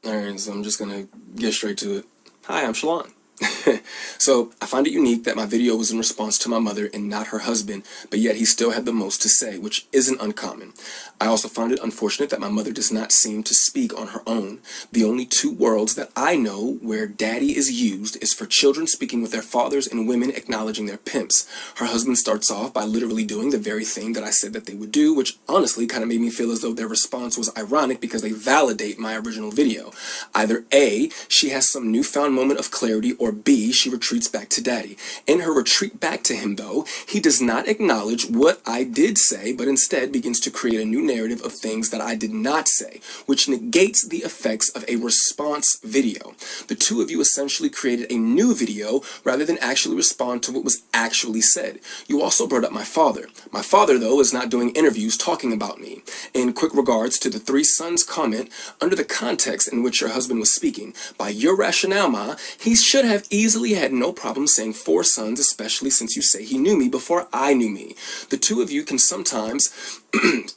Alright, so I'm just gonna get straight to it. Hi, I'm Shalon. So, I find it unique that my video was in response to my mother and not her husband, but yet he still had the most to say, which isn't uncommon. I also find it unfortunate that my mother does not seem to speak on her own. The only two worlds that I know where daddy is used is for children speaking with their fathers and women acknowledging their pimps. Her husband starts off by literally doing the very thing that I said that they would do, which honestly kind of made me feel as though their response was ironic because they validate my original video. Either A, she has some newfound moment of clarity, or B, she retreats back to daddy. In her retreat back to him, though, he does not acknowledge what I did say, but instead begins to create a new narrative of things that I did not say, which negates the effects of a response video. The two of you essentially created a new video rather than actually respond to what was actually said. You also brought up my father. My father, though, is not doing interviews talking about me. In quick regards to the three sons comment, under the context in which your husband was speaking, by your rationale, Ma, he should have easily had no problem saying 4 sons, especially since you say he knew me before I knew me. The two of you can sometimes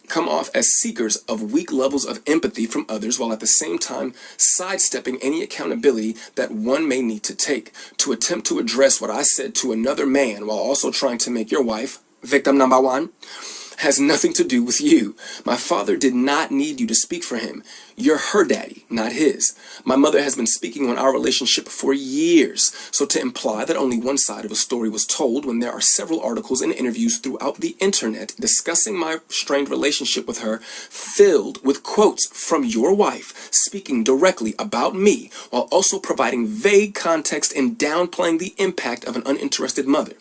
come off as seekers of weak levels of empathy from others while at the same time sidestepping any accountability that one may need to take. To attempt to address what I said to another man while also trying to make your wife victim number 1 has nothing to do with you. My father did not need you to speak for him. You're her daddy, not his. My mother has been speaking on our relationship for years, so to imply that only one side of a story was told when there are several articles and interviews throughout the internet discussing my strained relationship with her, filled with quotes from your wife speaking directly about me, while also providing vague context and downplaying the impact of an uninterested mother.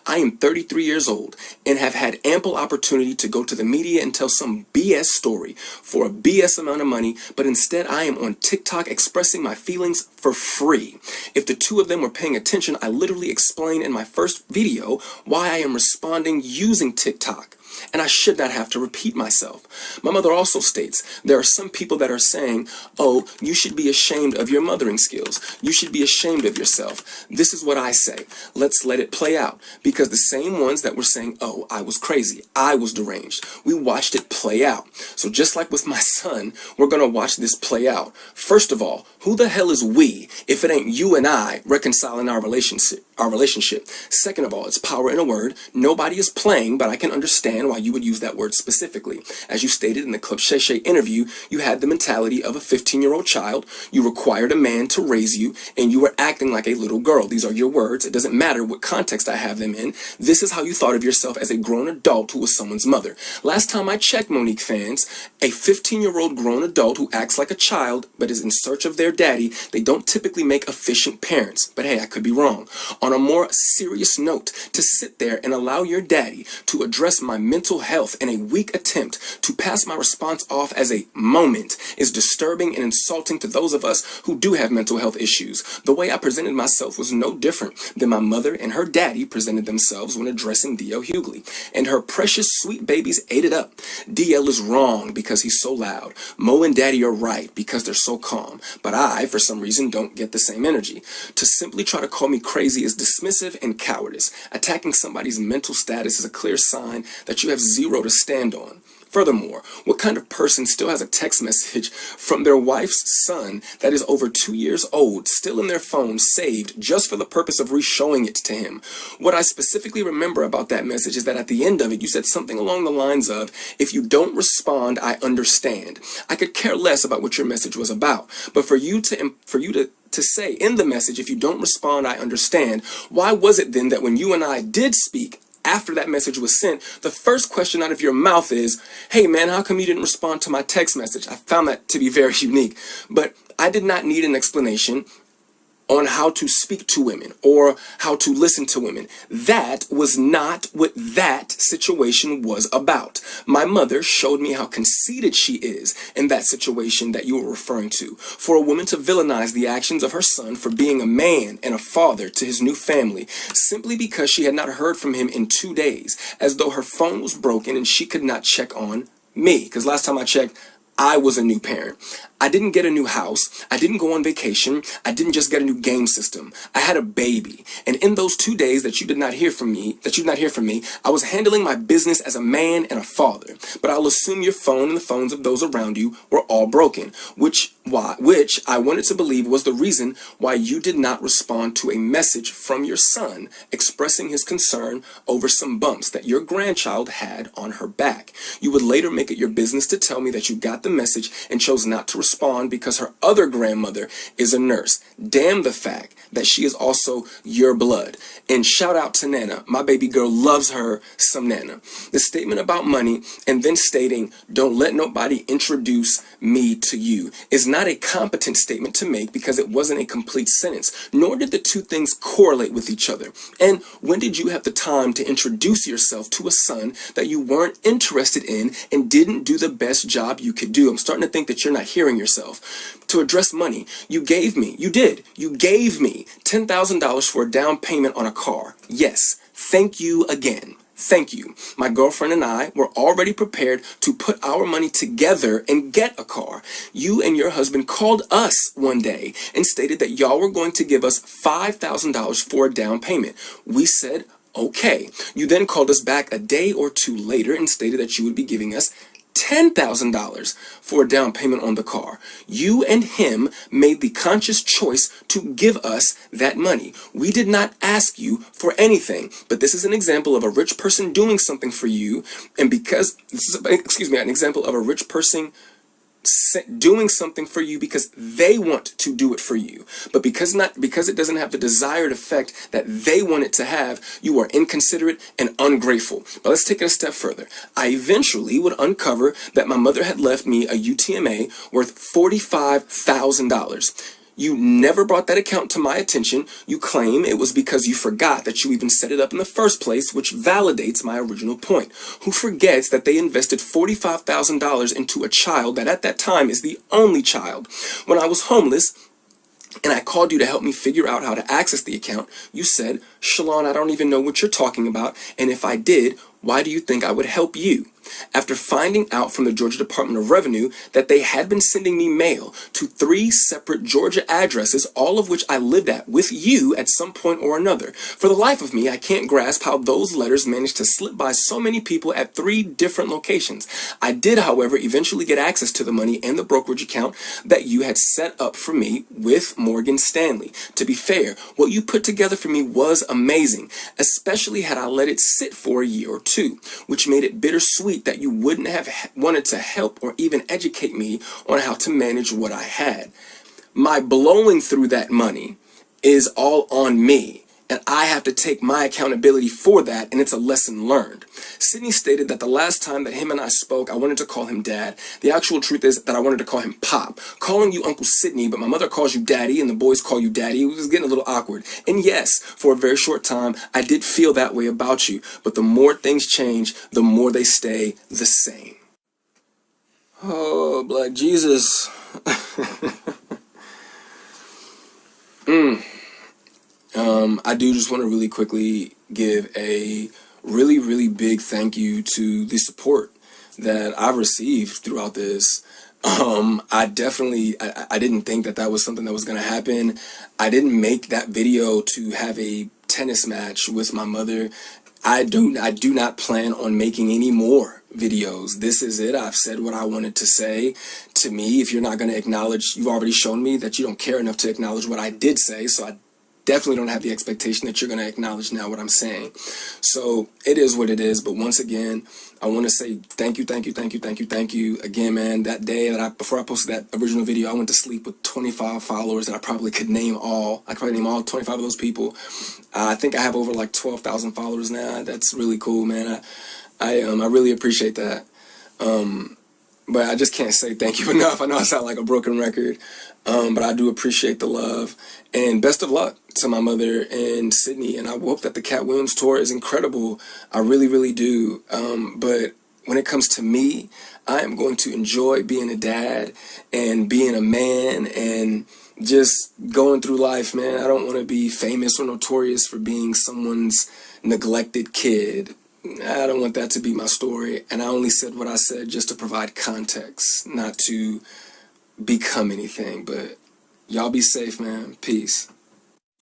I am 33 years old and have had ample opportunity to go to the media and tell some BS story for a BS amount of money, but instead I am on TikTok expressing my feelings for free. If the two of them were paying attention, I literally explained in my first video why I am responding using TikTok. And I should not have to repeat myself. My mother also states, there are some people that are saying, oh, you should be ashamed of your mothering skills. You should be ashamed of yourself. This is what I say. Let's let it play out. Because the same ones that were saying, oh, I was crazy, I was deranged, we watched it play out. So just like with my son, we're going to watch this play out. First of all, who the hell is we if it ain't you and I reconciling our relationship? Second of all, it's power in a word. Nobody is playing, but I can understand why you would use that word specifically. As you stated in the Club Shay Shay interview, you had the mentality of a 15-year-old child. You required a man to raise you, and you were acting like a little girl. These are your words. It doesn't matter what context I have them in. This is how you thought of yourself as a grown adult who was someone's mother. Last time I checked, Monique fans, a 15-year-old grown adult who acts like a child but is in search of their daddy, they don't typically make efficient parents. But hey, I could be wrong. On a more serious note, to sit there and allow your daddy to address my mental health in a weak attempt to pass my response off as a moment is disturbing and insulting to those of us who do have mental health issues. The way I presented myself was no different than my mother and her daddy presented themselves when addressing DL Hughley. And her precious sweet babies ate it up. DL is wrong because he's so loud. Mo and daddy are right because they're so calm. But I, for some reason, don't get the same energy. To simply try to call me crazy is dismissive and cowardice. Attacking somebody's mental status is a clear sign that you have zero to stand on. Furthermore, what kind of person still has a text message from their wife's son that is over 2 years old, still in their phone, saved just for the purpose of re-showing it to him? What I specifically remember about that message is that at the end of it, you said something along the lines of, if you don't respond, I understand. I could care less about what your message was about, but for you to say in the message, if you don't respond, I understand, why was it then that when you and I did speak, after that message was sent, the first question out of your mouth is, hey man, how come you didn't respond to my text message? I found that to be very unique, but I did not need an explanation on how to speak to women or how to listen to women. That was not what that situation was about. My mother showed me how conceited she is in that situation that you were referring to. For a woman to villainize the actions of her son for being a man and a father to his new family simply because she had not heard from him in 2 days, as though her phone was broken and she could not check on me. Because last time I checked, I was a new parent. I didn't get a new house. I didn't go on vacation. I didn't just get a new game system. I had a baby. And in those 2 days that you did not hear from me, I was handling my business as a man and a father. But I'll assume your phone and the phones of those around you were all broken, which which I wanted to believe was the reason why you did not respond to a message from your son expressing his concern over some bumps that your grandchild had on her back. You would later make it your business to tell me that you got the message and chose not to respond because her other grandmother is a nurse. Damn the fact that she is also your blood. And shout out to Nana. My baby girl loves her some Nana. The statement about money and then stating, "Don't let nobody introduce me to you," is not a competent statement to make because it wasn't a complete sentence, nor did the two things correlate with each other. And when did you have the time to introduce yourself to a son that you weren't interested in and didn't do the best job you could do? I'm starting to think that you're not hearing yourself. To address money, you gave me $10,000 for a down payment on a car. Yes, thank you again. Thank you. My girlfriend and I were already prepared to put our money together and get a car. You and your husband called us one day and stated that y'all were going to give us $5,000 for a down payment. We said, okay. You then called us back a day or two later and stated that you would be giving us $10,000 for a down payment on the car. You and him made the conscious choice to give us that money. We did not ask you for anything, but this is an example of a rich person doing something for you, and because this is, an example of a rich person doing something for you because they want to do it for you, but because it doesn't have the desired effect that they want it to have, you are inconsiderate and ungrateful. But let's take it a step further. I eventually would uncover that my mother had left me a UTMA worth $45,000. You never brought that account to my attention. You claim it was because you forgot that you even set it up in the first place, which validates my original point. Who forgets that they invested $45,000 into a child that at that time is the only child? When I was homeless and I called you to help me figure out how to access the account, you said, "Shalon, I don't even know what you're talking about, and if I did, why do you think I would help you?" After finding out from the Georgia Department of Revenue that they had been sending me mail to 3 separate Georgia addresses, all of which I lived at with you at some point or another. For the life of me, I can't grasp how those letters managed to slip by so many people at 3 different locations. I did, however, eventually get access to the money and the brokerage account that you had set up for me with Morgan Stanley. To be fair, what you put together for me was amazing, especially had I let it sit for a year or two, which made it bittersweet that you wouldn't have wanted to help or even educate me on how to manage what I had. My blowing through that money is all on me, and I have to take my accountability for that, and it's a lesson learned. Sydney stated that the last time that him and I spoke, I wanted to call him Dad. The actual truth is that I wanted to call him Pop. Calling you Uncle Sydney, but my mother calls you Daddy, and the boys call you Daddy. It was getting a little awkward. And yes, for a very short time, I did feel that way about you, but the more things change, the more they stay the same. Oh, Black Jesus. I do just want to really quickly give a really, really big thank you to the support that I've received throughout this. I didn't think that was something that was going to happen. I didn't make that video to have a tennis match with my mother. I do not plan on making any more videos. This is it. I've said what I wanted to say. To me, if you're not going to acknowledge, you've already shown me that you don't care enough to acknowledge what I did say, so I definitely don't have the expectation that you're going to acknowledge now what I'm saying. So it is what it is. But once again, I want to say thank you again, man. That day that before I posted that original video, I went to sleep with 25 followers that I probably could name all. I could probably name all 25 of those people. I think I have over like 12,000 followers now. That's really cool, man. I really appreciate that. But I just can't say thank you enough. I know I sound like a broken record, but I do appreciate the love. And best of luck to my mother and Sydney. And I hope that the Cat Williams tour is incredible. I really, really do. But when it comes to me, I am going to enjoy being a dad and being a man and just going through life, man. I don't want to be famous or notorious for being someone's neglected kid. I don't want that to be my story, and I only said what I said just to provide context, not to become anything. But y'all be safe, man. Peace.